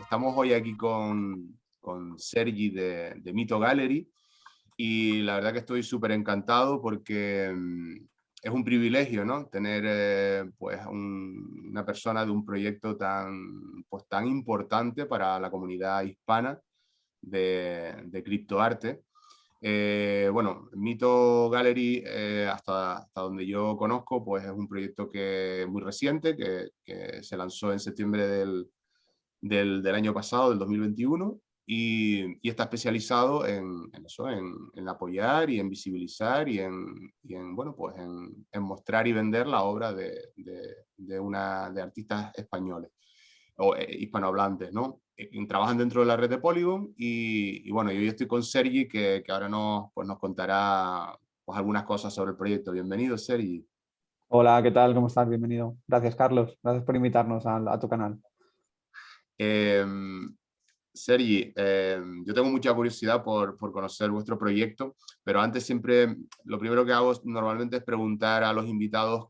estamos hoy aquí con Sergi de Mito Gallery y la verdad que estoy súper encantado porque es un privilegio, ¿no? Tener pues una persona de un proyecto tan importante para la comunidad hispana de criptoarte. Bueno, Mito Gallery, hasta donde yo conozco, pues es un proyecto que es muy reciente, que se lanzó en septiembre del año pasado, del 2021, y está especializado en eso, en apoyar y en visibilizar bueno, pues en mostrar y vender la obra de artistas españoles o hispanohablantes, ¿no? Trabajan dentro de la red de Polygon y bueno, yo estoy con Sergi que ahora nos contará pues, algunas cosas sobre el proyecto. Bienvenido, Sergi. Hola, ¿qué tal? ¿Cómo estás? Bienvenido. Gracias, Carlos. Gracias por invitarnos a tu canal. Eh, Sergi, yo tengo mucha curiosidad por conocer vuestro proyecto, pero antes siempre lo primero que hago normalmente es preguntar a los invitados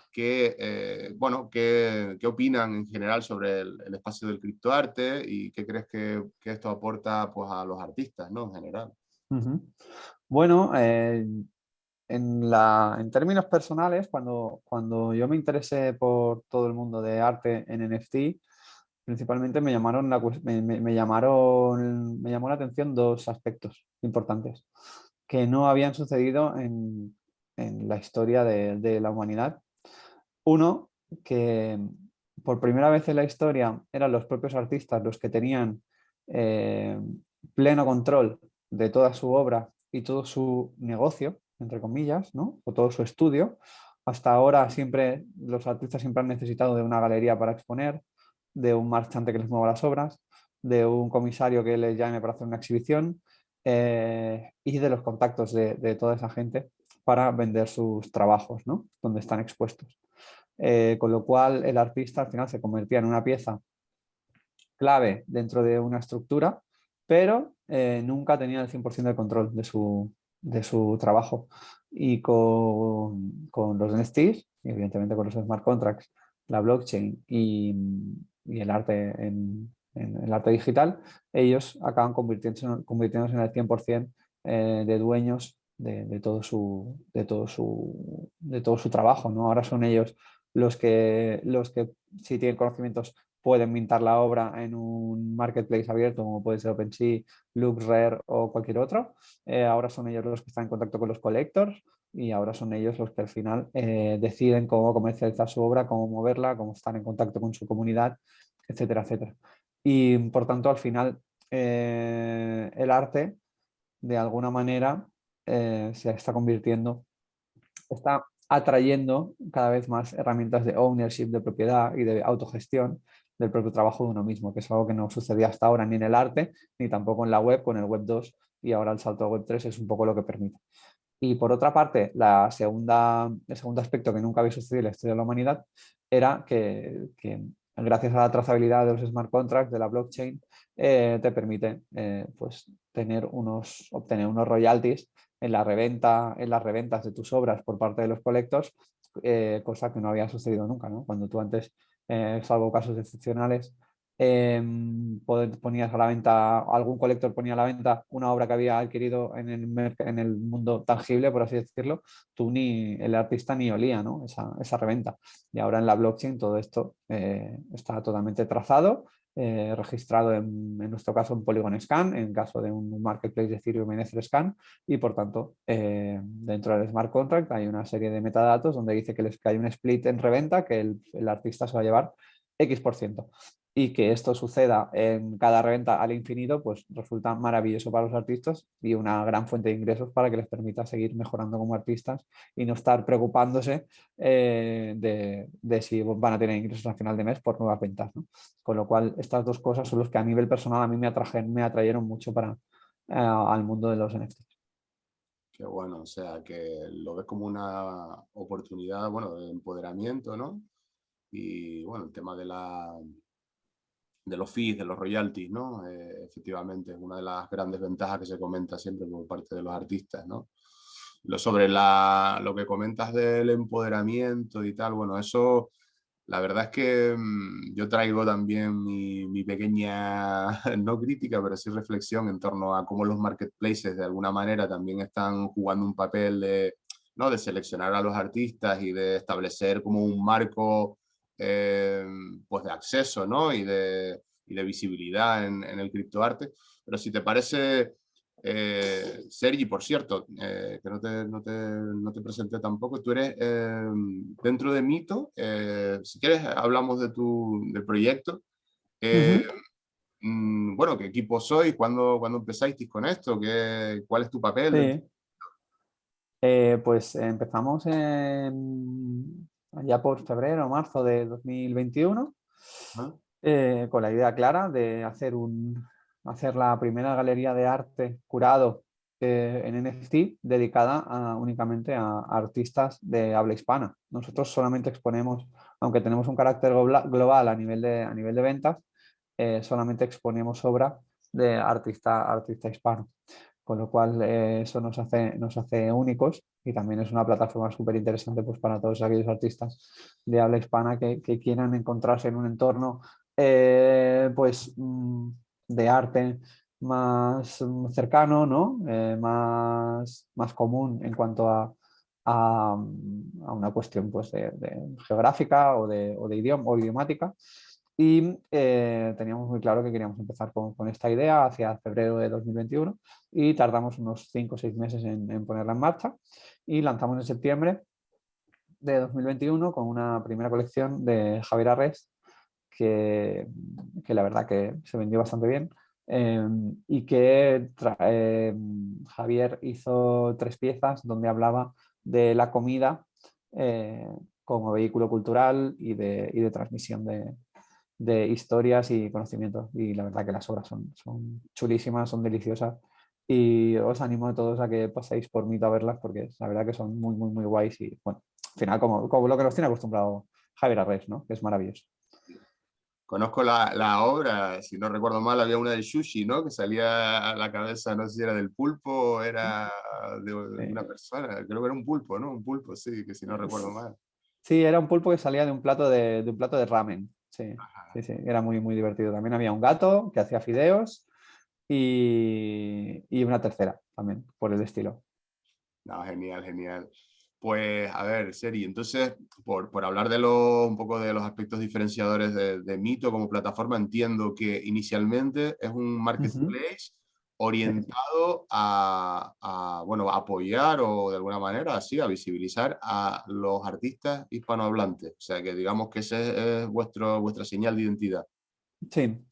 bueno, qué opinan en general sobre el espacio del criptoarte y qué crees que esto aporta pues, a los artistas, ¿no? En general. Ujú. Bueno, en términos personales, cuando yo me interesé por todo el mundo de arte en NFT, principalmente me llamó la atención dos aspectos importantes que no habían sucedido en la historia de la humanidad. Uno, que por primera vez en la historia eran los propios artistas los que tenían eh, pleno control de toda su obra y todo su negocio, entre comillas, ¿no? O todo su estudio. Hasta ahora los artistas siempre han necesitado de una galería para exponer, de un marchante que les mueva las obras, de un comisario que les llame para hacer una exhibición y de los contactos de toda esa gente para vender sus trabajos, ¿no? Donde están expuestos. Con lo cual el artista al final se convertía en una pieza clave dentro de una estructura, pero nunca tenía el 100% de control de su trabajo. Y con los NFTs, y evidentemente con los smart contracts, la blockchain y el arte en el arte digital, ellos acaban convirtiéndose en el 100% de dueños de todo su trabajo, ¿no? Ahora son ellos los que si tienen conocimientos pueden mintar la obra en un marketplace abierto como puede ser OpenSea, LuxRare o cualquier otro. Ahora son ellos los que están en contacto con los collectors y ahora son ellos los que al final deciden cómo comercializar su obra, cómo moverla, cómo estar en contacto con su comunidad, etcétera, etcétera. Y por tanto al final el arte de alguna manera se está convirtiendo, está atrayendo cada vez más herramientas de ownership, de propiedad y de autogestión del propio trabajo de uno mismo, que es algo que no sucedía hasta ahora ni en el arte, ni tampoco en la web, con el web 2 y ahora el salto a web 3 es un poco lo que permite. Y por otra parte, el segundo aspecto que nunca había sucedido en la historia de la humanidad era que gracias a la trazabilidad de los smart contracts, de la blockchain, te permite pues, obtener unos royalties en las reventas de tus obras por parte de los collectors, cosa que no había sucedido nunca, ¿no? Cuando tú antes, salvo casos excepcionales, ponías a la venta, algún colector ponía a la venta una obra que había adquirido en el mundo tangible, por así decirlo, el artista ni olía, ¿no? esa reventa. Y ahora en la blockchain todo esto está totalmente trazado, registrado en nuestro caso en Polygon Scan, en caso de un marketplace de Ethereum en Etherscan, y por tanto dentro del smart contract hay una serie de metadatos donde dice que hay un split en reventa, que el artista se va a llevar X%. Y que esto suceda en cada reventa al infinito, pues resulta maravilloso para los artistas y una gran fuente de ingresos para que les permita seguir mejorando como artistas y no estar preocupándose de si van a tener ingresos al final de mes por nuevas ventas, ¿no? Con lo cual, estas dos cosas son los que a nivel personal a mí me atrayeron mucho al mundo de los NFTs. Qué bueno, o sea, que lo ves como una oportunidad, bueno, de empoderamiento, ¿no? Y bueno, el tema de los fees, de los royalties, ¿no? Efectivamente, es una de las grandes ventajas que se comenta siempre por parte de los artistas, ¿no? Sobre lo que comentas del empoderamiento y tal, bueno, eso La verdad es que yo traigo también mi pequeña, no crítica, pero sí reflexión en torno a cómo los marketplaces de alguna manera también están jugando un papel de, ¿no? De seleccionar a los artistas y de establecer como un marco eh, pues de acceso, ¿no? Y de visibilidad en el criptoarte. Pero si te parece, Sergi, por cierto, que no te presenté tampoco, tú eres dentro de Mito, si quieres hablamos del proyecto. Eh, Ujú. bueno, ¿qué equipo sois? ¿Cuándo empezasteis con esto? ¿Cuál es tu papel dentro? Sí. Pues empezamos allá por febrero o marzo de 2021 ¿No? con la idea clara de hacer la primera galería de arte curado en NFT dedicada únicamente a artistas de habla hispana. Nosotros solamente exponemos, aunque tenemos un carácter global a nivel de ventas, solamente exponemos obra de artista hispano, con lo cual eso nos hace únicos y también es una plataforma súper interesante pues, para todos aquellos artistas de habla hispana que quieran encontrarse en un entorno pues, de arte más cercano, ¿no? Más común en cuanto a una cuestión pues, de geográfica o de idioma o idiomática. Y teníamos muy claro que queríamos empezar con esta idea hacia febrero de 2021 y tardamos unos 5 o 6 meses en ponerla en marcha y lanzamos en septiembre de 2021 con una primera colección de Javier Arrés que la verdad que se vendió bastante bien y que Javier hizo 3 piezas donde hablaba de la comida eh, como vehículo cultural y de transmisión de historias y conocimientos. Y la verdad que las obras son chulísimas, son deliciosas. Y os animo a todos a que paséis por Mito a verlas porque la verdad que son muy guays y bueno, al final como lo que nos tiene acostumbrado Javier Arrés, ¿no? Que es maravilloso. Conozco la obra, si no recuerdo mal, había una del sushi, ¿no? Que salía a la cabeza, no sé si era del pulpo o era de una Sí. persona. Creo que era un pulpo, ¿no? Un pulpo, sí, que si no recuerdo Es- mal. Sí, era un pulpo que salía de un plato de un plato de ramen. Sí, sí, era muy divertido. También había un gato que hacía fideos y una tercera también, por el estilo. No, genial, genial. Pues, a ver, Seri, entonces, por hablar un poco de los aspectos diferenciadores de Mito como plataforma, entiendo que inicialmente es un Ujú. marketplace Sí, orientado bueno, a apoyar o de alguna manera así, a visibilizar a los artistas hispanohablantes. O sea, que digamos que ese es vuestra señal de identidad. sí,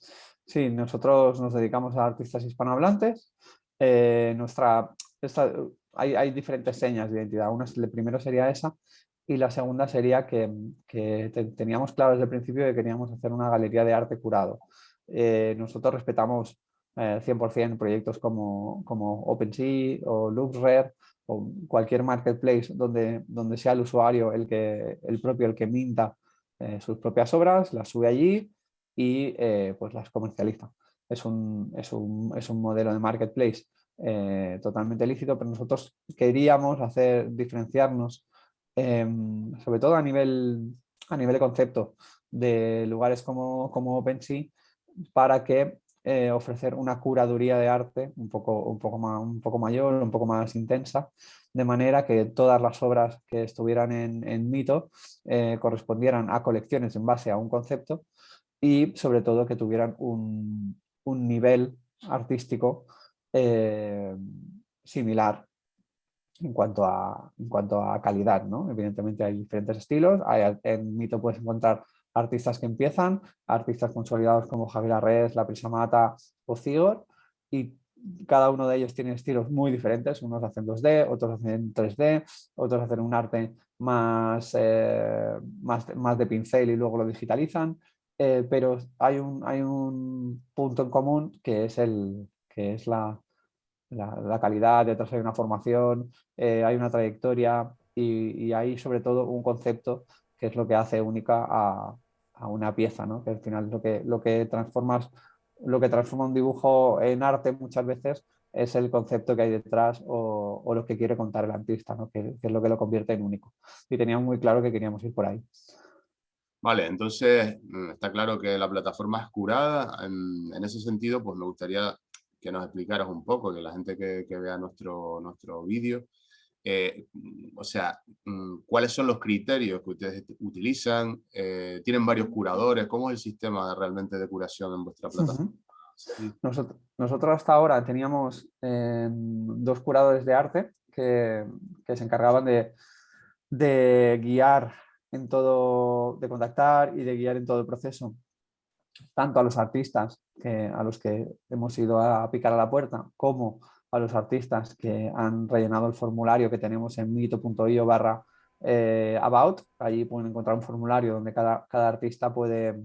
sí, nosotros nos dedicamos a artistas hispanohablantes. Nuestra, esta- hay diferentes señas de identidad. El primero sería esa y la segunda sería que teníamos claro desde el principio que queríamos hacer una galería de arte curado. Nosotros respetamos 100% proyectos como OpenSea o LuxRare o cualquier marketplace donde sea el usuario el propio el que minta sus propias obras, las sube allí y pues las comercializa. Es un modelo de marketplace totalmente lícito, pero nosotros queríamos diferenciarnos, sobre todo a nivel de concepto, de lugares como OpenSea, para que ofrecer una curaduría de arte un poco mayor, un poco más intensa, de manera que todas las obras que estuvieran en Mito correspondieran a colecciones en base a un concepto y sobre todo que tuvieran un nivel artístico eh, similar en cuanto a calidad, ¿no? Evidentemente hay diferentes estilos, en Mito puedes encontrar artistas que empiezan, artistas consolidados como Javier Arrés, La Prisa Mata o Cigor, y cada uno de ellos tiene estilos muy diferentes, unos hacen 2D, otros hacen 3D, otros hacen un arte más de pincel y luego lo digitalizan, pero hay un punto en común que es la calidad, detrás hay una formación, hay una trayectoria y hay sobre todo un concepto que es lo que hace única a una pieza, ¿no? Que al final lo que transforma un dibujo en arte muchas veces es el concepto que hay detrás o lo que quiere contar el artista, ¿no? Que es lo que lo convierte en único. Y teníamos muy claro que queríamos ir por ahí. Vale, entonces está claro que la plataforma es curada. En ese sentido, pues me gustaría que nos explicaras un poco, que la gente que vea nuestro vídeo, o sea, ¿cuáles son los criterios que ustedes utilizan? ¿Tienen varios curadores? ¿Cómo es el sistema realmente de curación en vuestra plataforma? Ujú. Sí. Nosotros hasta ahora teníamos dos curadores de arte que se encargaban de guiar en todo, de contactar y de guiar en todo el proceso, tanto a los artistas a los que hemos ido a picar a la puerta, como a los artistas que han rellenado el formulario que tenemos en mito.io/about. Allí pueden encontrar un formulario donde cada artista puede,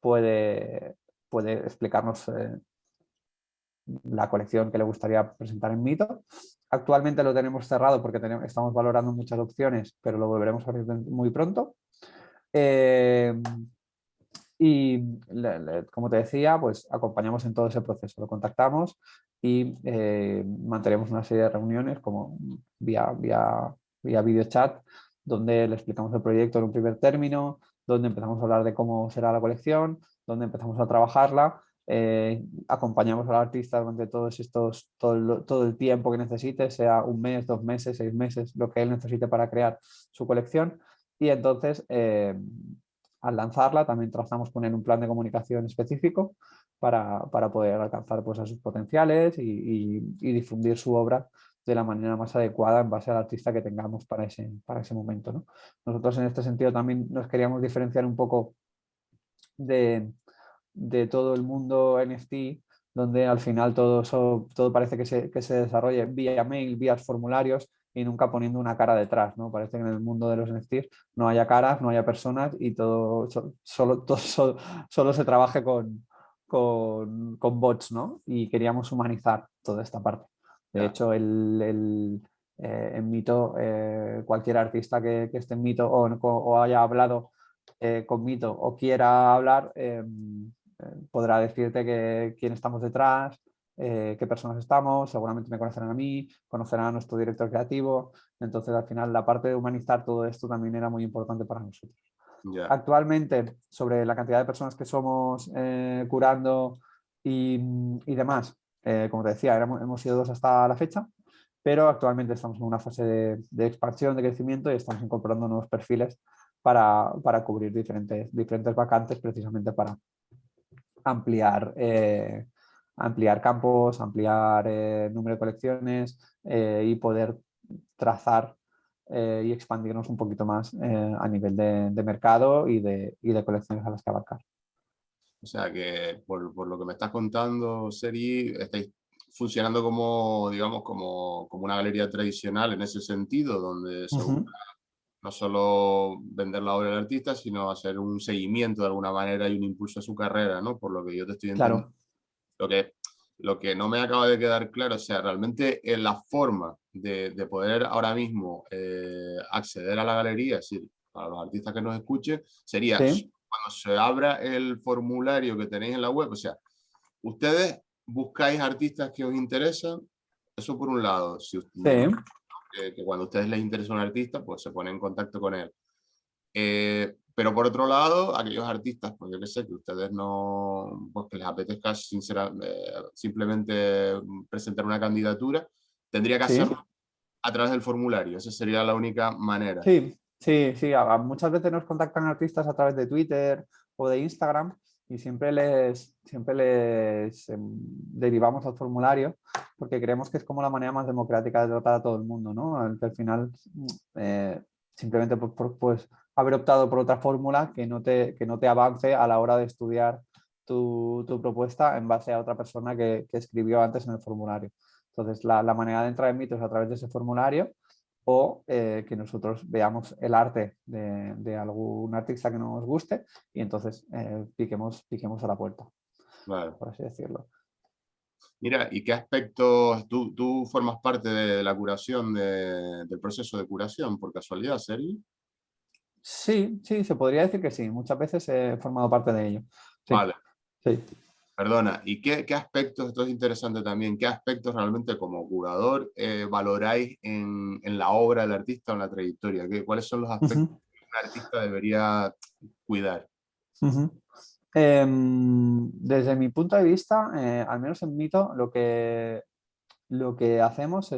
puede explicarnos la colección que le gustaría presentar en Mito. Actualmente lo tenemos cerrado porque estamos valorando muchas opciones, pero lo volveremos a abrir muy pronto. Y como te decía, pues acompañamos en todo ese proceso, lo contactamos y mantenemos una serie de reuniones como vía video chat, donde le explicamos el proyecto en un primer término, donde empezamos a hablar de cómo será la colección, donde empezamos a trabajarla, acompañamos al artista durante todo el tiempo que necesite, sea un mes, 2 meses, 6 meses, lo que él necesite para crear su colección. Y entonces al lanzarla también trazamos con él un plan de comunicación específico para poder alcanzar pues, a sus potenciales y difundir su obra de la manera más adecuada en base al artista que tengamos para ese momento, ¿no? Nosotros en este sentido también nos queríamos diferenciar un poco de, de todo el mundo NFT, donde al final todo parece que se desarrolle vía mail, vía formularios y nunca poniendo una cara detrás, ¿no? Parece que en el mundo de los NFTs no haya caras, no haya personas y solo se trabaje con bots, ¿no? Y queríamos humanizar toda esta parte. De Ya. hecho, en Mito, cualquier artista que esté en Mito o haya hablado con Mito o quiera hablar, podrá decirte quién estamos detrás, qué personas estamos, seguramente me conocerán a mí, conocerán a nuestro director creativo. Entonces, al final, la parte de humanizar todo esto también era muy importante para nosotros. Ya. Actualmente, sobre la cantidad de personas que somos curando y demás, como te decía, hemos sido 2 hasta la fecha, pero actualmente estamos en una fase de expansión, de crecimiento y estamos incorporando nuevos perfiles para cubrir diferentes vacantes precisamente para ampliar, ampliar campos, ampliar número de colecciones y poder trazar y expandirnos un poquito más a nivel de mercado y de colecciones a las que abarcar. O sea que por lo que me estás contando, Seri, estáis funcionando como, digamos, como una galería tradicional en ese sentido, donde se busca Ujú. no solo vender la obra del artista, sino hacer un seguimiento de alguna manera y un impulso a su carrera, ¿no? Por lo que yo te estoy entendiendo. Claro, Lo que, lo que no me acaba de quedar claro, o sea, realmente la forma de poder ahora mismo acceder a la galería, es decir, para los artistas que nos escuchen, sería sí, cuando se abra el formulario que tenéis en la web, o sea, ustedes buscáis artistas que os interesan, eso por un lado, si me sí, imagino que cuando a ustedes les interesa un artista, pues se ponen en contacto con él. Pero por otro lado, aquellos artistas, pues yo que sé, que ustedes no, pues que les apetezca simplemente presentar una candidatura, tendría que sí. hacerlo a través del formulario. Esa sería la única manera. Sí, sí, sí. Muchas veces nos contactan artistas a través de Twitter o de Instagram y siempre les derivamos al formulario porque creemos que es como la manera más democrática de tratar a todo el mundo, ¿no? Al final, eh, simplemente pues, haber optado por otra fórmula que no te avance a la hora de estudiar tu propuesta en base a otra persona que escribió antes en el formulario. Entonces, la manera de entrar en Mito es a través de ese formulario o que nosotros veamos el arte de algún artista que nos guste y entonces piquemos a la puerta, Vale. por así decirlo. Mira, ¿y qué aspectos tú formas parte de la curación, del proceso de curación, por casualidad, Sergi? Sí, sí, se podría decir que sí. Muchas veces he formado parte de ello. Sí, Vale. sí. Perdona, ¿y qué aspectos, esto es interesante también, qué aspectos realmente como curador valoráis en la obra del artista o en la trayectoria? ¿Cuáles son los aspectos Ujú. que un artista debería cuidar. Ujú. Desde mi punto de vista, al menos en Mito, lo que hacemos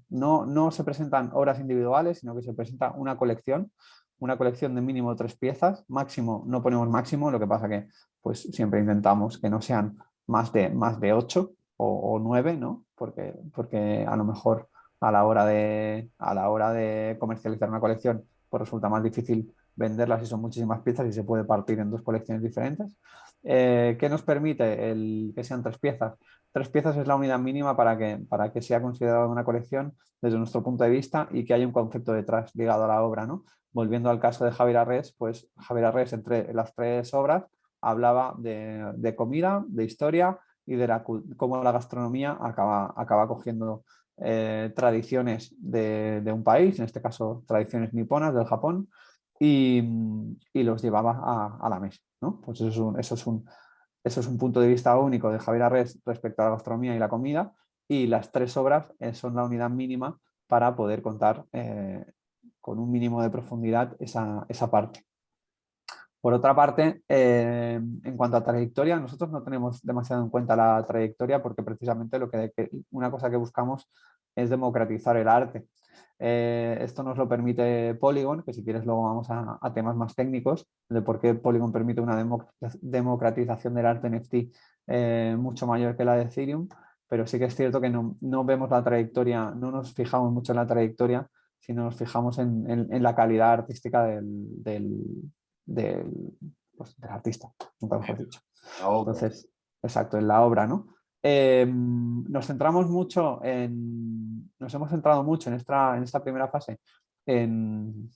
no se presentan obras individuales, sino que se presenta una colección de mínimo 3 piezas, máximo, no ponemos máximo, lo que pasa que pues siempre intentamos que no sean más de 8 o 9, ¿no? Porque a lo mejor a la hora de comercializar una colección pues resulta más difícil venderlas si son muchísimas piezas y se puede partir en 2 colecciones diferentes. ¿Qué nos permite que sean 3 piezas? 3 piezas es la unidad mínima para que sea considerada una colección desde nuestro punto de vista y que haya un concepto detrás ligado a la obra, ¿no? Volviendo al caso de Javier Arrés, pues Javier Arrés entre las 3 obras hablaba de comida, de historia y de cómo la gastronomía acaba cogiendo tradiciones de un país, en este caso tradiciones niponas del Japón, y, y los llevaba a la mesa, ¿no? Pues eso es un punto de vista único de Javier Arrés respecto a la gastronomía y la comida, y las 3 obras son la unidad mínima para poder contar con un mínimo de profundidad esa parte. Por otra parte, en cuanto a trayectoria, nosotros no tenemos demasiado en cuenta la trayectoria porque precisamente una cosa que buscamos es democratizar el arte. Esto nos lo permite Polygon, que si quieres luego vamos a temas más técnicos de por qué Polygon permite una democratización del arte NFT mucho mayor que la de Ethereum, pero sí que es cierto que no vemos la trayectoria, no nos fijamos mucho en la trayectoria, sino nos fijamos en la calidad artística del, del artista, nunca mejor dicho. La obra. Entonces, exacto, en la obra, ¿no? Nos hemos centrado mucho en esta primera fase en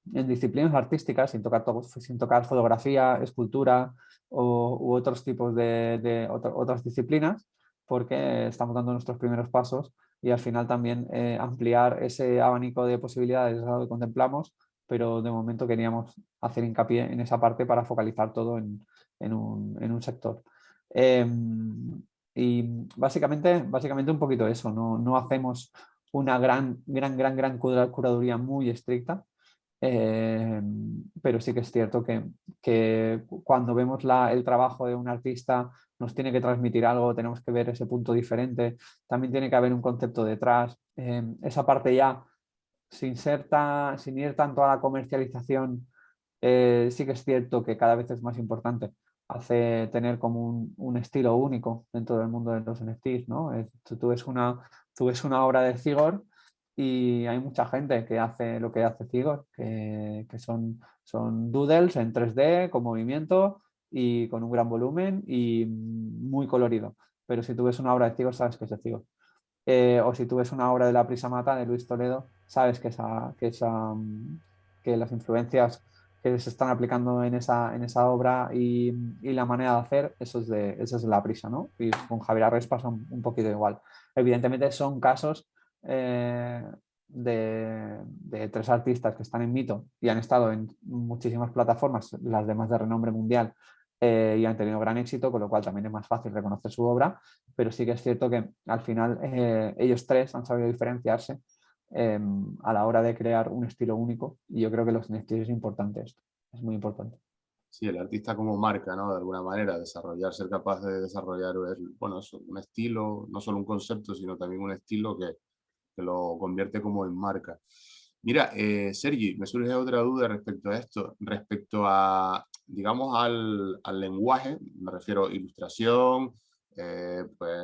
disciplinas artísticas, sin tocar fotografía, escultura u otros tipos otras disciplinas, porque estamos dando nuestros primeros pasos y al final también ampliar ese abanico de posibilidades es algo que contemplamos, pero de momento queríamos hacer hincapié en esa parte para focalizar todo en un sector. Y básicamente un poquito eso, no hacemos una gran curaduría muy estricta, eh, pero sí que es cierto que cuando vemos el trabajo de un artista nos tiene que transmitir algo, tenemos que ver ese punto diferente, también tiene que haber un concepto detrás. Esa parte ya, sin ir tanto a la comercialización, sí que es cierto que cada vez es más importante tener como un estilo único dentro del mundo de los NFTs, ¿no? Tú ves una obra de Zigor y hay mucha gente que hace lo que hace Zigor, que son doodles en 3D con movimiento y con un gran volumen y muy colorido. Pero si tú ves una obra de Zigor, sabes que es de Zigor. O si tú ves una obra de La Prisa Mata de Luis Toledo, sabes que las influencias que se están aplicando en esa obra y la manera de hacer, eso es de La Prisa, ¿no? Y con Javier Arrés pasa un poquito igual. Evidentemente son casos eh, de 3 artistas que están en Mito y han estado en muchísimas plataformas, las demás de renombre mundial, y han tenido gran éxito, con lo cual también es más fácil reconocer su obra, pero sí que es cierto que al final ellos 3 han sabido diferenciarse a la hora de crear un estilo único, y yo creo que los NFTs es importante esto, es muy importante. Sí, el artista como marca, ¿no? De alguna manera, ser capaz de desarrollar, bueno, eso, un estilo, no solo un concepto, sino también un estilo que lo convierte como en marca. Mira, Sergi, me surge otra duda respecto a esto, respecto a, digamos, al lenguaje, me refiero a ilustración, pues,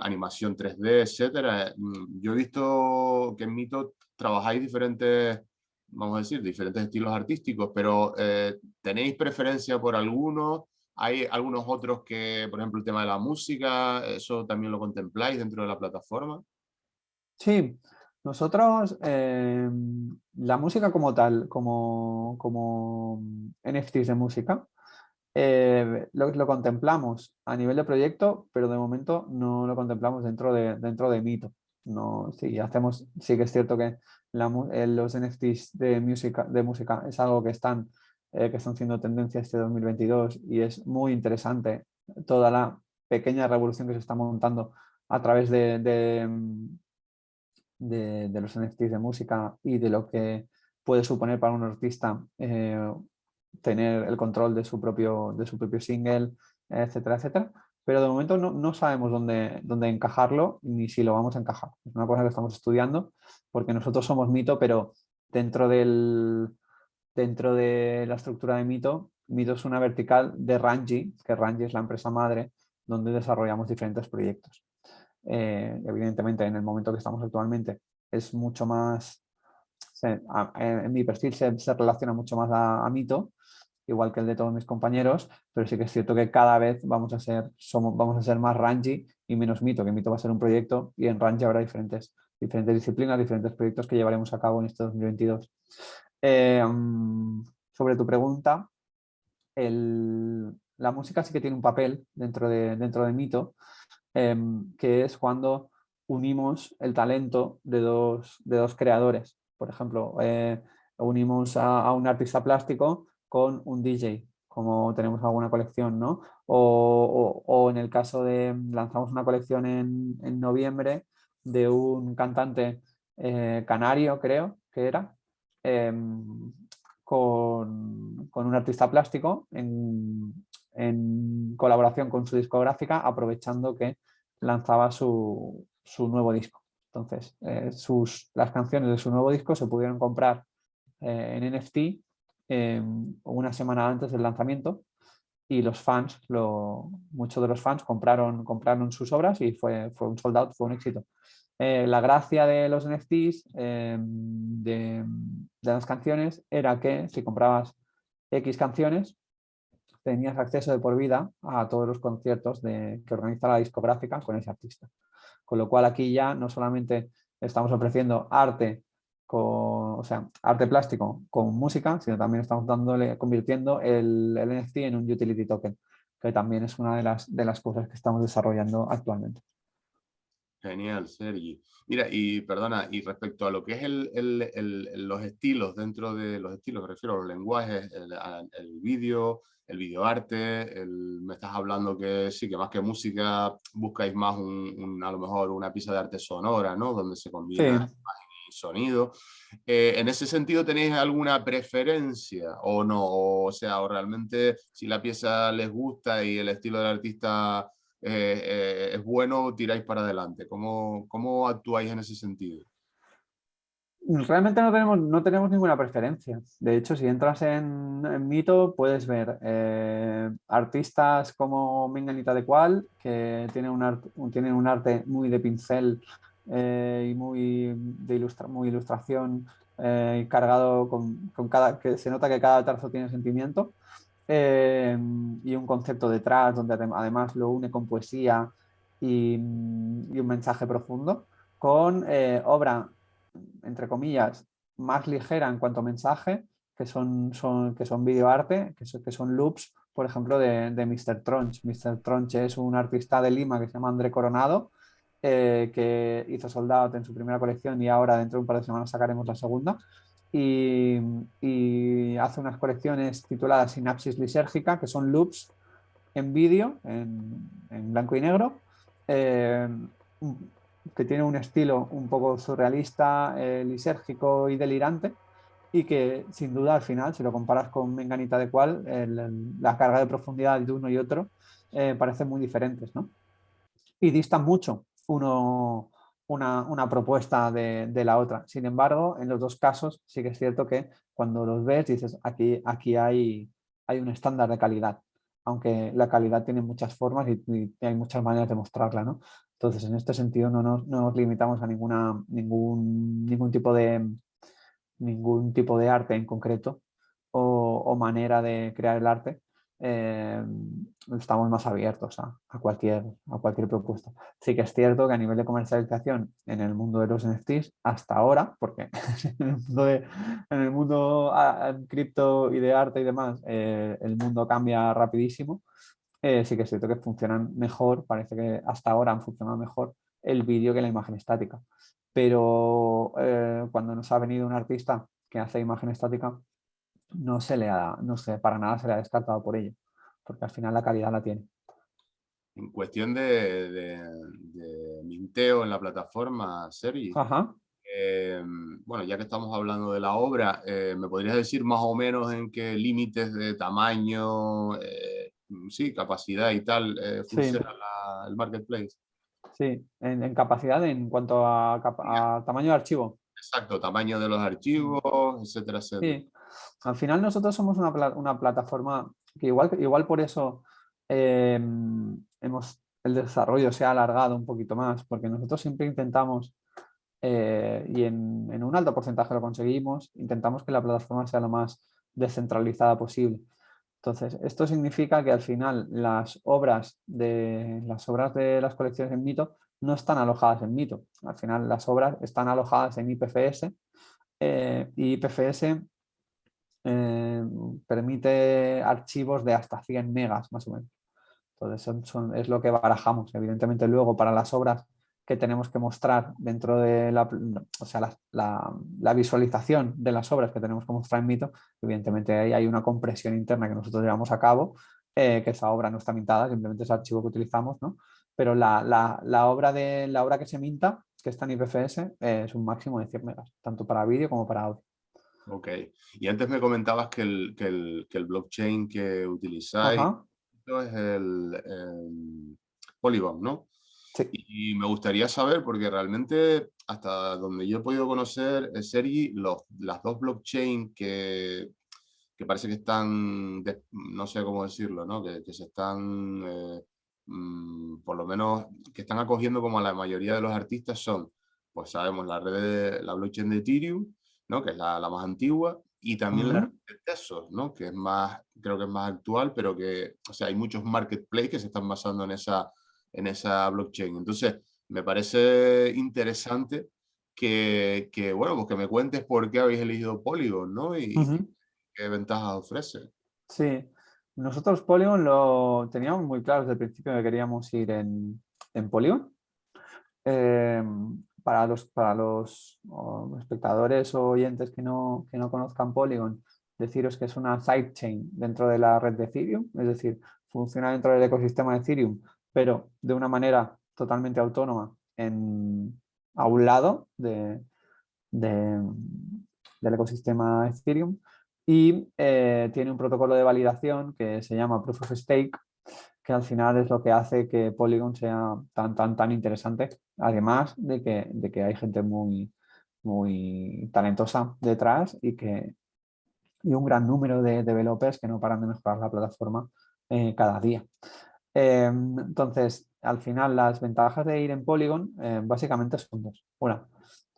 animación 3D, etcétera. Yo he visto que en Mito trabajáis diferentes, vamos a decir, diferentes estilos artísticos, pero ¿tenéis preferencia por alguno? ¿Hay algunos otros que, por ejemplo, el tema de la música, eso también lo contempláis dentro de la plataforma? Sí, nosotros la música como tal, como NFTs de música, lo contemplamos a nivel de proyecto, pero de momento no lo contemplamos dentro de Mito. No, sí que es cierto que los NFTs de música es algo que están siendo tendencia este 2022 y es muy interesante toda la pequeña revolución que se está montando a través de los NFTs de música y de lo que puede suponer para un artista tener el control de su propio single, etcétera, etcétera. Pero de momento no sabemos dónde encajarlo ni si lo vamos a encajar. Es una cosa que estamos estudiando porque nosotros somos Mito, pero dentro dentro de la estructura de Mito, Mito es una vertical de Ranji, que Ranji es la empresa madre donde desarrollamos diferentes proyectos. Evidentemente, en el momento que estamos actualmente es mucho más, en mi perfil se relaciona mucho más a Mito, igual que el de todos mis compañeros, pero sí que es cierto que cada vez vamos a ser más Ranji y menos Mito, que Mito va a ser un proyecto y en Ranji habrá diferentes disciplinas, diferentes proyectos que llevaremos a cabo en este 2022. Sobre tu pregunta, la música sí que tiene un papel dentro de Mito, que es cuando unimos el talento de dos creadores. Por ejemplo, unimos a un artista plástico con un DJ, como tenemos alguna colección, ¿no? O en el caso de, lanzamos una colección en noviembre de un cantante canario, creo que era, con un artista plástico en colaboración con su discográfica, aprovechando que lanzaba su nuevo disco. Entonces, las canciones de su nuevo disco se pudieron comprar en NFT una semana antes del lanzamiento y los fans, muchos de los fans compraron sus obras y fue un sold out, fue un éxito. La gracia de los NFTs de las canciones era que si comprabas X canciones tenías acceso de por vida a todos los conciertos que organiza la discográfica con ese artista. Con lo cual aquí ya no solamente estamos ofreciendo arte, o sea, arte plástico con música, sino también estamos convirtiendo el NFT en un utility token, que también es una de las cosas que estamos desarrollando actualmente. Genial, Sergi. Mira, y perdona, y respecto a lo que es los estilos, dentro de los estilos, me refiero a los lenguajes, el vídeo, el videoarte, me estás hablando que sí, que más que música buscáis más a lo mejor una pieza de arte sonora, ¿no? Donde se Sí. combina imagen y sonido. En ese sentido, ¿tenéis alguna preferencia o no? O sea, o realmente si la pieza les gusta y el estilo del artista es bueno, tiráis para adelante. ¿Cómo actuáis en ese sentido? Realmente no tenemos ninguna preferencia. De hecho, si entras en Mito, puedes ver artistas como Menganita de Cual, que tienen un arte muy de pincel y muy ilustración y cargado que se nota que cada trazo tiene sentimiento y un concepto detrás donde además lo une con poesía y un mensaje profundo, con obra entre comillas, más ligera en cuanto a mensaje, que son videoarte, que son loops, por ejemplo, de Mr. Tronch. Mr. Tronch es un artista de Lima que se llama André Coronado, que hizo Sold Out en su primera colección y ahora dentro de un par de semanas sacaremos la segunda. Y hace unas colecciones tituladas Sinapsis Lisérgica, que son loops en vídeo, en blanco y negro, que tiene un estilo un poco surrealista, lisérgico y delirante, y que sin duda al final, si lo comparas con Menganita de Cual, la carga de profundidad de uno y otro parecen muy diferentes, ¿no? Y distan mucho una propuesta de la otra. Sin embargo, en los dos casos sí que es cierto que cuando los ves dices, aquí hay un estándar de calidad, aunque la calidad tiene muchas formas y hay muchas maneras de mostrarla, ¿no? Entonces, en este sentido no nos limitamos a ningún tipo de arte en concreto o manera de crear el arte. eh, Estamos más abiertos a cualquier propuesta. Sí que es cierto que a nivel de comercialización en el mundo de los NFTs, hasta ahora, porque en el mundo cripto y de arte y demás, el mundo cambia rapidísimo, sí que es cierto que funcionan mejor, parece que hasta ahora han funcionado mejor el vídeo que la imagen estática. Pero cuando nos ha venido un artista que hace imagen estática, no sé, para nada se le ha descartado por ello, porque al final la calidad la tiene. En cuestión de minteo en la plataforma, Sergi, Ajá. bueno, ya que estamos hablando de la obra, ¿me podrías decir más o menos en qué límites de tamaño, sí, capacidad y tal Sí, funciona el marketplace? sí, en capacidad en cuanto a, a tamaño de archivo. Exacto, tamaño de los Mm. archivos, etcétera, etcétera. Sí, al final nosotros somos una plataforma que igual por eso el desarrollo se ha alargado un poquito más, porque nosotros siempre intentamos, y en un alto porcentaje lo conseguimos, intentamos que la plataforma sea lo más descentralizada posible. Entonces, esto significa que al final las obras de las colecciones en Mito no están alojadas en Mito. Al final las obras están alojadas en IPFS, y IPFS eh, permite archivos de hasta 100 megas más o menos. Entonces es lo que barajamos. Evidentemente luego para las obras que tenemos que mostrar dentro de o sea, la visualización de las obras que tenemos que mostrar en Mito, evidentemente ahí hay una compresión interna que nosotros llevamos a cabo, que esa obra no está mintada, simplemente es el archivo que utilizamos, ¿no? Pero la obra que se minta, que está en IPFS, es un máximo de 100 megas, tanto para vídeo como para audio. Ok. Y antes me comentabas que el blockchain que utilizáis Ajá, es el Polygon, ¿no? sí. Y me gustaría saber, porque realmente hasta donde yo he podido conocer, Sergi, las dos blockchain que parece que están, no sé cómo decirlo, ¿no? Que se están, por lo menos, que están acogiendo como a la mayoría de los artistas son, pues sabemos, la blockchain de Ethereum, ¿no? Que es la más antigua, y también la red Ujú. de Tesos, ¿no? Que es más, creo que es más actual, pero que, o sea, hay muchos marketplaces que se están basando en esa blockchain. Entonces, me parece interesante bueno, pues que me cuentes por qué habéis elegido Polygon, ¿no? Y Ujú. qué ventajas ofrece. Sí, nosotros Polygon lo teníamos muy claro desde el principio que queríamos ir en Polygon. Eh, para los espectadores o oyentes que no conozcan Polygon, deciros que es una sidechain dentro de la red de Ethereum, es decir, funciona dentro del ecosistema de Ethereum, pero de una manera totalmente autónoma a un lado de- del ecosistema Ethereum, y tiene un protocolo de validación que se llama Proof of Stake, que al final es lo que hace que Polygon sea tan interesante, además de que hay gente muy talentosa detrás y un gran número de developers que no paran de mejorar la plataforma cada día. Entonces, al final, las ventajas de ir en Polygon básicamente son dos. Una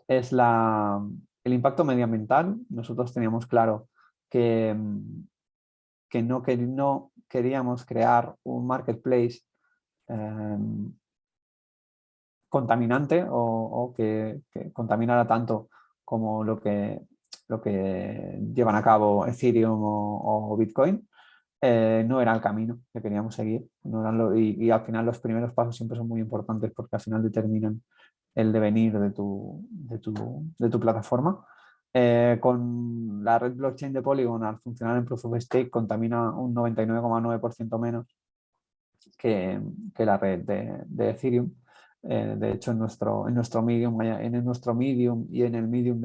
es el impacto medioambiental. Nosotros teníamos claro que, no queríamos crear un marketplace eh, contaminante o que contaminara tanto como lo que llevan a cabo Ethereum o Bitcoin. No era el camino que queríamos seguir. No eran y al final los primeros pasos siempre son muy importantes porque al final determinan el devenir de tu plataforma. Con la red blockchain de Polygon, al funcionar en Proof of Stake, contamina un 99,9% menos que la red de Ethereum. De hecho, en nuestro Medium y en el Medium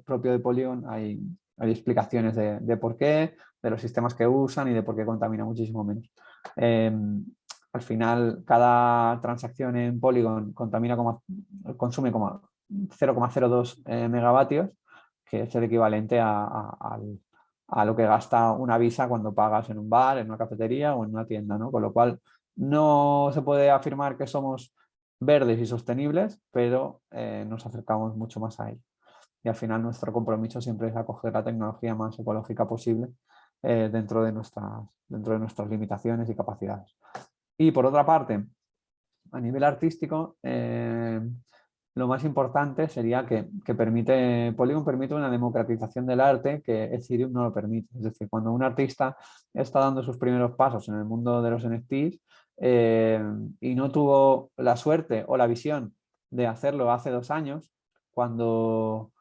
propio de Polygon hay explicaciones de por qué, de los sistemas que usan y de por qué contamina muchísimo menos. Al final, cada transacción en Polygon consume como 0,02 megavatios, que es el equivalente a lo que gasta una Visa cuando pagas en un bar, en una cafetería o en una tienda, ¿no? Con lo cual, no se puede afirmar que somos verdes y sostenibles, pero nos acercamos mucho más a ello. Y al final nuestro compromiso siempre es acoger la tecnología más ecológica posible dentro de nuestras limitaciones y capacidades. Y por otra parte, a nivel artístico, lo más importante sería que Polygon permite una democratización del arte que Ethereum no lo permite. Es decir, cuando un artista está dando sus primeros pasos en el mundo de los NFTs y no tuvo la suerte o la visión de hacerlo hace 2 años, cuando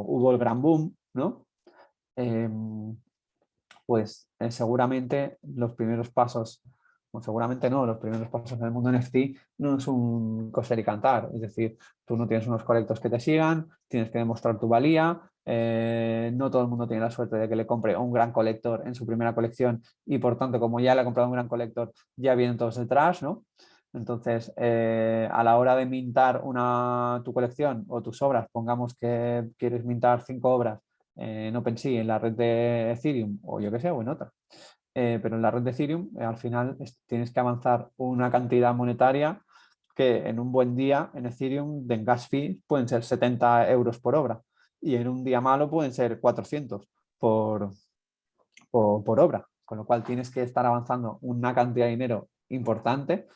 hubo el gran boom, ¿no? Pues seguramente los primeros pasos Bueno, seguramente no, los primeros pasos en el mundo NFT no es un coser y cantar, es decir, tú no tienes unos colectos que te sigan, tienes que demostrar tu valía, no todo el mundo tiene la suerte de que le compre un gran colector en su primera colección y por tanto como ya le ha comprado un gran colector ya vienen todos detrás, ¿no? Entonces, a la hora de mintar tu colección o tus obras, pongamos que quieres mintar 5 obras en OpenSea, en la red de Ethereum o yo que sé, o en otra. Pero en la red de Ethereum al final tienes que avanzar una cantidad monetaria que en un buen día en Ethereum de gas fee pueden ser 70 euros por obra y en un día malo pueden ser 400 por, por obra, con lo cual tienes que estar avanzando una cantidad de dinero importante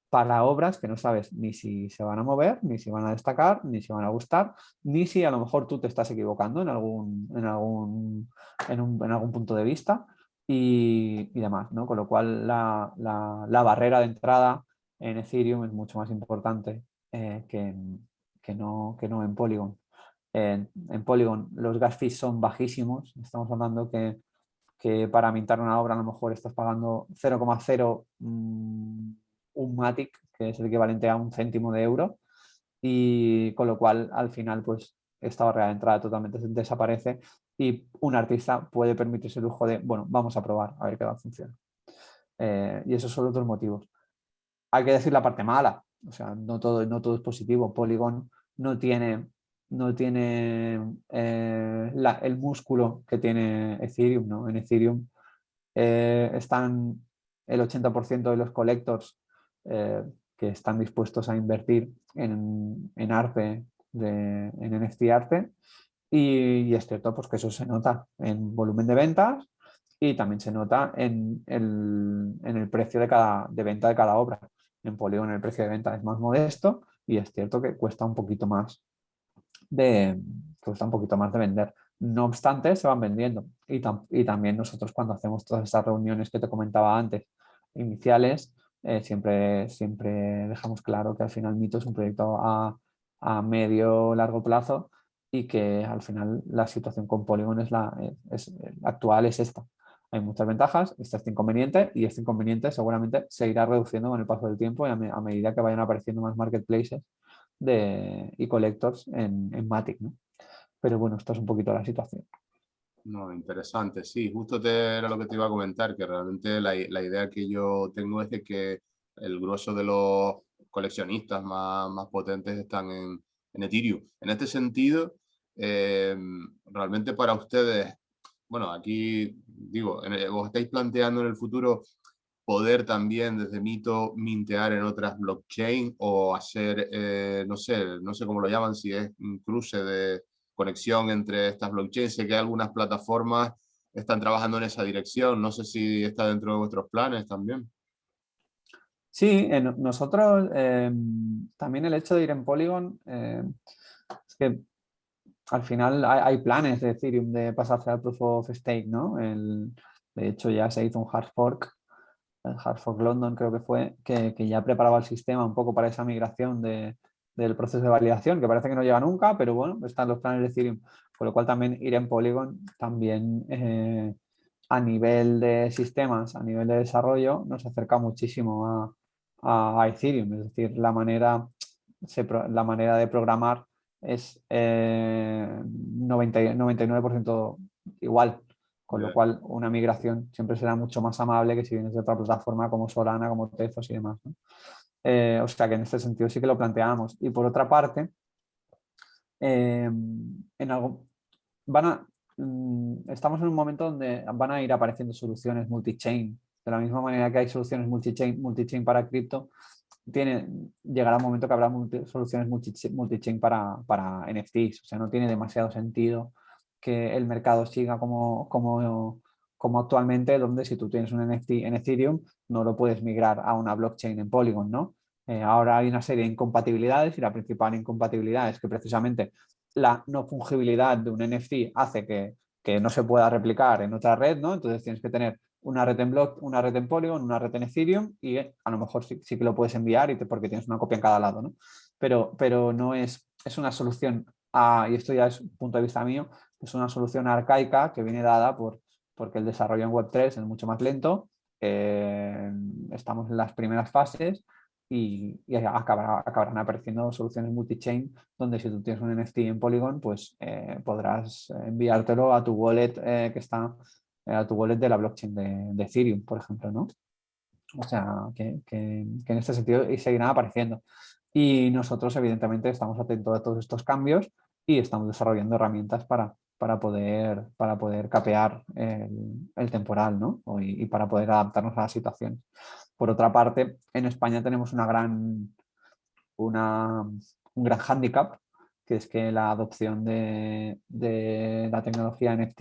para obras que no sabes ni si se van a mover, ni si van a destacar, ni si van a gustar, ni si a lo mejor tú te estás equivocando en algún punto de vista y demás, ¿no? Con lo cual la barrera de entrada en Ethereum es mucho más importante que no en Polygon. En Polygon los gas fees son bajísimos, estamos hablando que para mintar una obra a lo mejor estás pagando 0,0 un Matic, que es el equivalente a un céntimo de euro, y con lo cual al final pues esta barrera de entrada totalmente desaparece y un artista puede permitirse el lujo de, bueno, vamos a probar a ver qué va a funcionar. Y esos son otros motivos. Hay que decir la parte mala, o sea, no todo es positivo. Polygon no tiene, no tiene el músculo que tiene Ethereum, ¿no? En Ethereum están el 80% de los collectors que están dispuestos a invertir en arte, en NFT arte, y es cierto pues, que eso se nota en volumen de ventas y también se nota en el precio de venta de cada obra. En Polygon el precio de venta es más modesto y es cierto que de, cuesta un poquito más de vender. No obstante, se van vendiendo. Y también nosotros cuando hacemos todas estas reuniones que te comentaba antes, iniciales, siempre dejamos claro que al final Mito es un proyecto a medio largo plazo y que al final la situación con Polygon actual es esta. Hay muchas ventajas, este es inconveniente y este inconveniente seguramente se irá reduciendo con el paso del tiempo y a medida que vayan apareciendo más marketplaces y collectors en Matic, ¿no? Pero bueno, esto es un poquito la situación. No, interesante, sí, justo era lo que te iba a comentar, que realmente la idea que yo tengo es de que el grueso de los coleccionistas más potentes están en Ethereum. En este sentido, realmente para ustedes, bueno, aquí digo, ¿os estáis planteando en el futuro poder también desde Mito mintear en otras blockchain o hacer, no sé cómo lo llaman, si es un cruce de conexión entre estas blockchains? Sé que algunas plataformas están trabajando en esa dirección, no sé si está dentro de vuestros planes también. Sí, nosotros también el hecho de ir en Polygon es que al final hay planes de Ethereum de pasarse al Proof of Stake, ¿no? De hecho ya se hizo un hard fork, el hard fork London creo que fue, que ya preparaba el sistema un poco para esa migración del proceso de validación, que parece que no llega nunca, pero bueno, están los planes de Ethereum, con lo cual también ir en Polygon también a nivel de sistemas, a nivel de desarrollo, nos acerca muchísimo a Ethereum, es decir, la manera de programar es 99% igual, con lo Yeah. cual una migración siempre será mucho más amable que si vienes de otra plataforma como Solana, como Tezos y demás, ¿no? O sea que en este sentido sí que lo planteamos. Y por otra parte, en algo, van a, estamos en un momento donde van a ir apareciendo soluciones multi-chain. De la misma manera que hay soluciones multi-chain para cripto, llegará un momento que habrá soluciones multi-chain para NFTs. O sea, no tiene demasiado sentido que el mercado siga como actualmente, donde si tú tienes un NFT en Ethereum, no lo puedes migrar a una blockchain en Polygon, ¿no? Ahora hay una serie de incompatibilidades y la principal incompatibilidad es que precisamente la no fungibilidad de un NFT hace que no se pueda replicar en otra red, ¿no? Entonces tienes que tener una red una red en Polygon, una red en Ethereum y a lo mejor sí que lo puedes enviar porque tienes una copia en cada lado, ¿no? Pero no es una solución, y esto ya es un punto de vista mío, es una solución arcaica que viene dada porque el desarrollo en Web3 es mucho más lento estamos en las primeras fases y acabarán apareciendo soluciones multi-chain donde si tú tienes un NFT en Polygon, pues podrás enviártelo a tu wallet que está a tu wallet de la blockchain de Ethereum, por ejemplo, ¿no? O sea, que en este sentido seguirán apareciendo. Y nosotros, evidentemente, estamos atentos a todos estos cambios y estamos desarrollando herramientas para poder capear el temporal, ¿no? Y para poder adaptarnos a la situación. Por otra parte, en España tenemos un gran hándicap, que es que la adopción de la tecnología NFT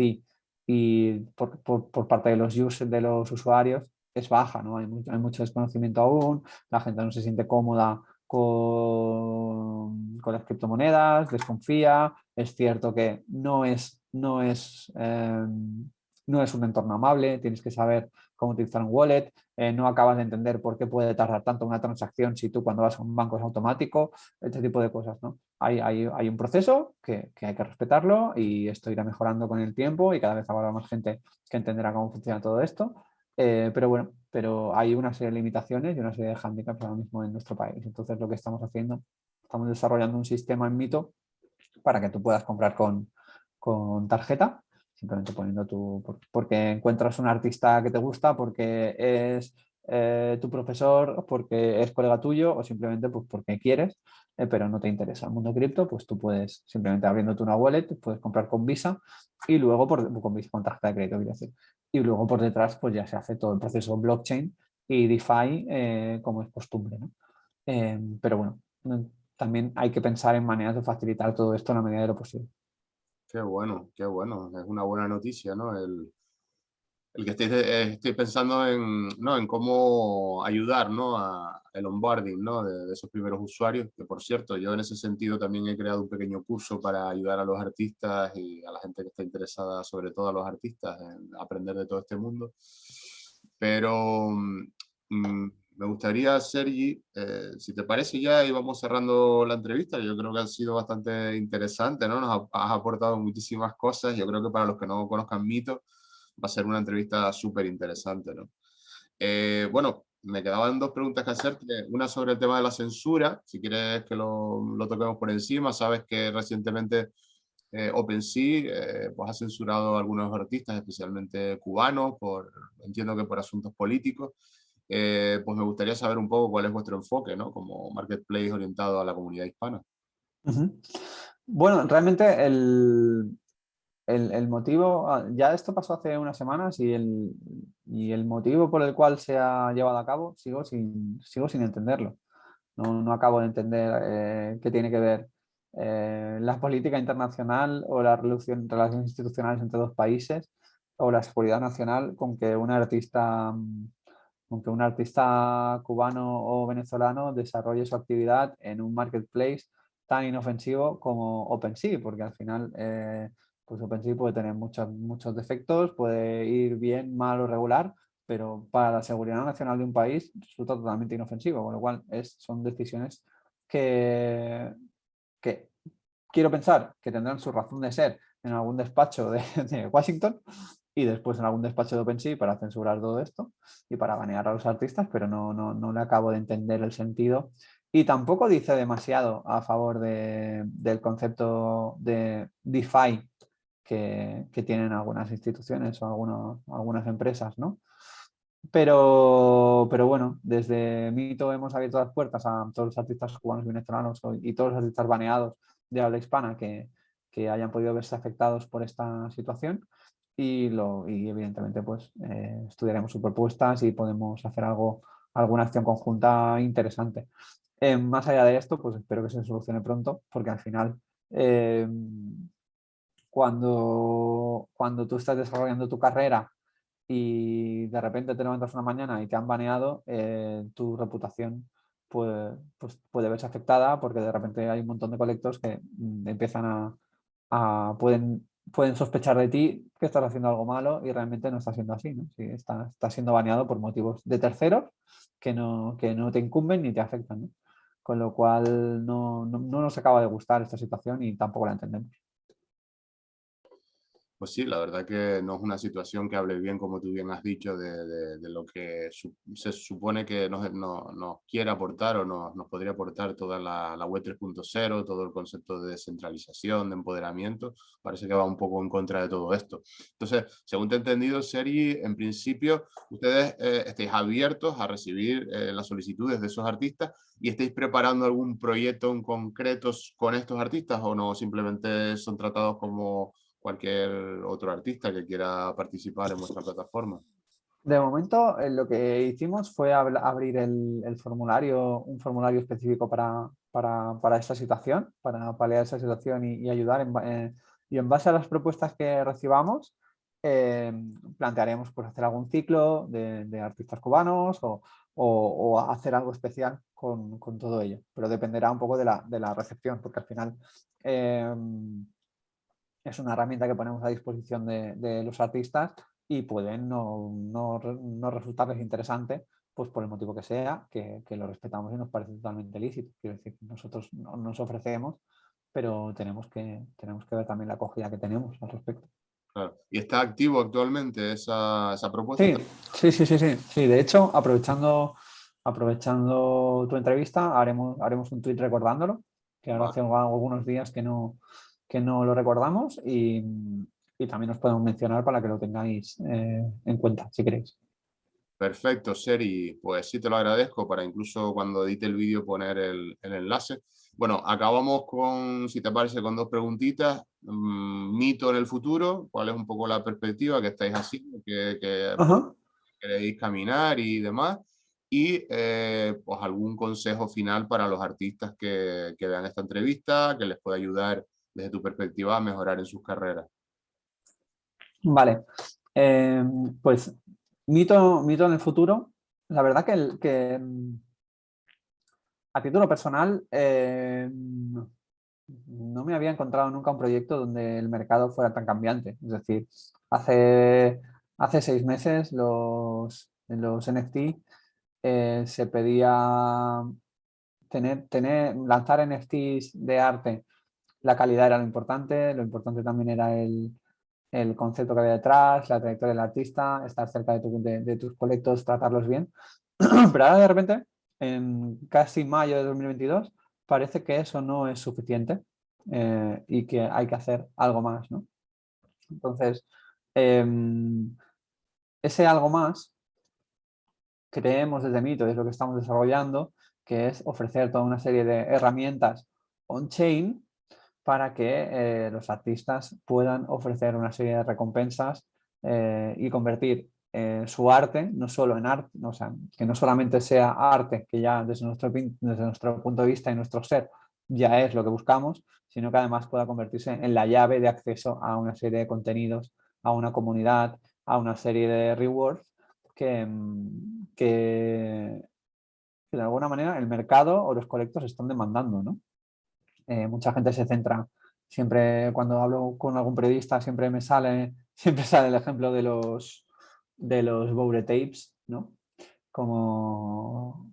y por parte de de los usuarios es baja, ¿no? Hay mucho desconocimiento aún, la gente no se siente cómoda con las criptomonedas, desconfía, es cierto que no es un entorno amable, tienes que saber cómo utilizar un wallet, no acabas de entender por qué puede tardar tanto una transacción si tú cuando vas a un banco es automático, este tipo de cosas, ¿no? Hay un proceso que hay que respetarlo y esto irá mejorando con el tiempo y cada vez habrá más gente que entenderá cómo funciona todo esto. Pero bueno, pero hay una serie de limitaciones y una serie de hándicaps ahora mismo en nuestro país. Entonces lo que estamos haciendo, estamos desarrollando un sistema en Mito para que tú puedas comprar con tarjeta, simplemente poniendo porque encuentras un artista que te gusta, porque es tu profesor, porque es colega tuyo o simplemente pues, porque quieres, pero no te interesa el mundo cripto, pues tú puedes simplemente abriéndote una wallet, puedes comprar con Visa y luego con tarjeta de crédito, quiero decir. Y luego por detrás pues ya se hace todo el proceso blockchain y DeFi como es costumbre, ¿no? Pero bueno, también hay que pensar en maneras de facilitar todo esto en la medida de lo posible. Qué bueno, qué bueno. Es una buena noticia, ¿no? El que estéis pensando en, ¿no? En cómo ayudar, ¿no? El onboarding, ¿no? De esos primeros usuarios, que por cierto, yo en ese sentido también he creado un pequeño curso para ayudar a los artistas y a la gente que está interesada, sobre todo a los artistas, en aprender de todo este mundo. Pero me gustaría, Sergi, si te parece ya íbamos cerrando la entrevista. Yo creo que ha sido bastante interesante, ¿no? Has aportado muchísimas cosas. Yo creo que para los que no conozcan Mito, va a ser una entrevista súper interesante, ¿no? Bueno, me quedaban dos preguntas que hacerte. Una sobre el tema de la censura, si quieres que lo toquemos por encima. Sabes que recientemente OpenSea pues ha censurado a algunos artistas, especialmente cubanos, entiendo que por asuntos políticos. Pues me gustaría saber un poco cuál es vuestro enfoque, ¿no? Como marketplace orientado a la comunidad hispana. Bueno, realmente el motivo, ya esto pasó hace unas semanas y el motivo por el cual se ha llevado a cabo sigo sin entenderlo. No acabo de entender qué tiene que ver la política internacional o la relaciones institucionales entre dos países o la seguridad nacional con que un artista cubano o venezolano desarrolle su actividad en un marketplace tan inofensivo como OpenSea, porque al final pues OpenSea puede tener muchos defectos, puede ir bien, mal o regular, pero para la seguridad nacional de un país resulta totalmente inofensivo, con lo cual son decisiones que quiero pensar que tendrán su razón de ser en algún despacho de Washington y después en algún despacho de OpenSea para censurar todo esto y para banear a los artistas, pero no le acabo de entender el sentido. Y tampoco dice demasiado a favor del concepto de DeFi que tienen algunas instituciones o algunas empresas, ¿no? Pero bueno, desde Mito hemos abierto las puertas a todos los artistas cubanos y venezolanos y todos los artistas baneados de habla hispana que hayan podido verse afectados por esta situación y evidentemente pues estudiaremos sus propuestas y podemos hacer alguna acción conjunta interesante. Más allá de esto, pues espero que se solucione pronto porque al final eh, cuando tú estás desarrollando tu carrera y de repente te levantas una mañana y te han baneado, tu reputación pues puede verse afectada porque de repente hay un montón de colectos que empiezan pueden sospechar de ti que estás haciendo algo malo y realmente no está siendo así, ¿no? Sí, estás siendo baneado por motivos de terceros que no te incumben ni te afectan, ¿no? Con lo cual no nos acaba de gustar esta situación y tampoco la entendemos. Pues sí, la verdad que no es una situación que hable bien, como tú bien has dicho, de lo que se supone que nos quiere aportar o nos podría aportar toda la web 3.0, todo el concepto de descentralización, de empoderamiento. Parece que va un poco en contra de todo esto. Entonces, según te he entendido, Sergi, en principio ustedes estáis abiertos a recibir las solicitudes de esos artistas y estáis preparando algún proyecto en concreto con estos artistas, o no, simplemente son tratados como cualquier otro artista que quiera participar en vuestra plataforma. De momento, lo que hicimos fue abrir el formulario, un formulario específico para esta situación, para paliar esa situación y ayudar. Y en base a las propuestas que recibamos, plantearemos pues, hacer algún ciclo de artistas cubanos o hacer algo especial con todo ello. Pero dependerá un poco de la recepción, porque al final es una herramienta que ponemos a disposición de los artistas y pueden no resultarles interesante, pues por el motivo que sea, que lo respetamos y nos parece totalmente lícito. Quiero decir, nosotros nos ofrecemos, pero tenemos que ver también la acogida que tenemos al respecto. Claro. ¿Y está activo actualmente esa propuesta? Sí, sí, sí, sí, sí, sí. De hecho, aprovechando tu entrevista, haremos un tweet recordándolo, que ahora Vale. hace algunos días que no lo recordamos y también os podemos mencionar para que lo tengáis en cuenta, si queréis. Perfecto, Seri, pues sí te lo agradezco para incluso cuando edite el vídeo poner el enlace. Bueno, acabamos con, si te parece, con dos preguntitas. Mito en el futuro, ¿cuál es un poco la perspectiva que estáis haciendo, por Ajá. queréis caminar y demás? Y pues algún consejo final para los artistas que vean esta entrevista, que les pueda ayudar desde tu perspectiva a mejorar en sus carreras. Vale. Eh, pues mito en el futuro. La verdad que a título personal, no me había encontrado nunca un proyecto donde el mercado fuera tan cambiante. Es decir, hace 6 meses en los NFT se pedía lanzar NFTs de arte. La calidad era lo importante también era el concepto que había detrás, la trayectoria del artista, estar cerca de tus colectos, tratarlos bien. Pero ahora de repente, en casi mayo de 2022, parece que eso no es suficiente y que hay que hacer algo más, ¿no? Entonces, eh, ese algo más creemos desde Mito, es lo que estamos desarrollando, que es ofrecer toda una serie de herramientas on-chain para que los artistas puedan ofrecer una serie de recompensas y convertir su arte no solo en arte, o sea, que no solamente sea arte, que ya desde nuestro punto de vista y nuestro ser ya es lo que buscamos, sino que además pueda convertirse en la llave de acceso a una serie de contenidos, a una comunidad, a una serie de rewards que de alguna manera el mercado o los colectos están demandando, ¿no? Mucha gente se centra, siempre cuando hablo con algún periodista, siempre sale el ejemplo de los Bored Tapes, ¿no? Como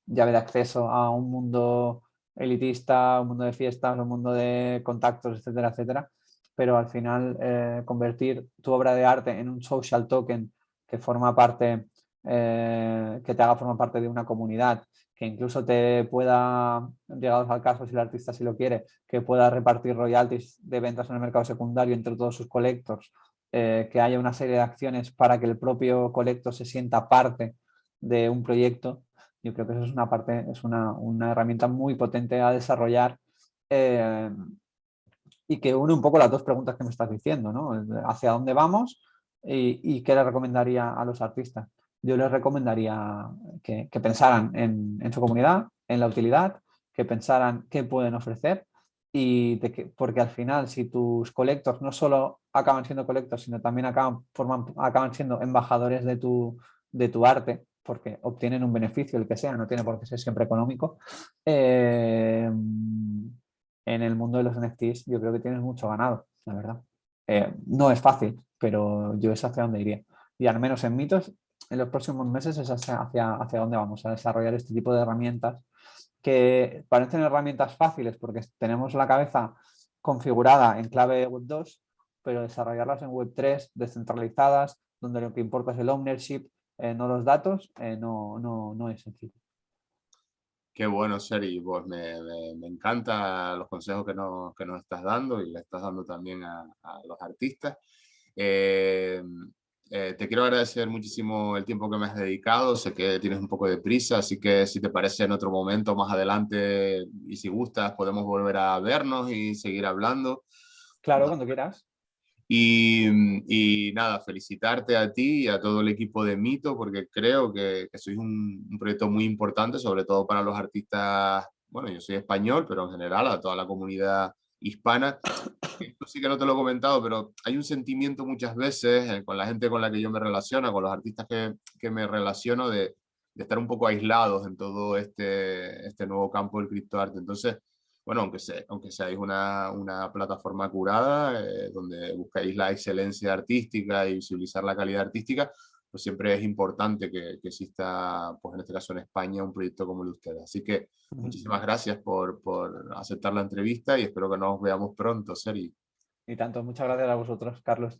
llave de acceso a un mundo elitista, un mundo de fiestas, un mundo de contactos, etcétera, etcétera. Pero al final convertir tu obra de arte en un social token que forma parte, que te haga formar parte de una comunidad, que incluso te pueda, llegados al caso, si el artista sí lo quiere, que pueda repartir royalties de ventas en el mercado secundario entre todos sus collectors, que haya una serie de acciones para que el propio colector se sienta parte de un proyecto. Yo creo que eso es una parte, es una herramienta muy potente a desarrollar y que une un poco las dos preguntas que me estás diciendo, ¿no? ¿Hacia dónde vamos y qué le recomendaría a los artistas? Yo les recomendaría que pensaran en su comunidad, en la utilidad, que pensaran qué pueden ofrecer porque al final si tus colectors no solo acaban siendo colectors, sino también acaban siendo embajadores de tu arte, porque obtienen un beneficio, el que sea, no tiene por qué ser siempre económico, en el mundo de los NFTs yo creo que tienes mucho ganado, la verdad. No es fácil, pero yo es hacia donde iría. Y al menos en Mitos, en los próximos meses es hacia dónde vamos a desarrollar este tipo de herramientas que parecen herramientas fáciles porque tenemos la cabeza configurada en clave Web 2, pero desarrollarlas en Web3 descentralizadas, donde lo que importa es el ownership, no los datos, no es sencillo. Qué bueno, Seri, pues me encantan los consejos que nos estás dando y le estás dando también a los artistas. Eh, Te quiero agradecer muchísimo el tiempo que me has dedicado. Sé que tienes un poco de prisa, así que si te parece en otro momento más adelante y si gustas, podemos volver a vernos y seguir hablando. Claro, cuando quieras. Y nada, felicitarte a ti y a todo el equipo de Mito, porque creo que sois un proyecto muy importante, sobre todo para los artistas. Bueno, yo soy español, pero en general a toda la comunidad hispana. Esto sí que no te lo he comentado, pero hay un sentimiento muchas veces con la gente con la que yo me relaciono, con los artistas que me relaciono, de estar un poco aislados en todo este nuevo campo del criptoarte. Entonces, bueno, aunque seáis una plataforma curada, donde buscáis la excelencia artística y visibilizar la calidad artística, pues siempre es importante que exista, pues en este caso en España, un proyecto como el de ustedes. Así que muchísimas gracias por aceptar la entrevista y espero que nos veamos pronto, Seri. Y tanto, muchas gracias a vosotros, Carlos.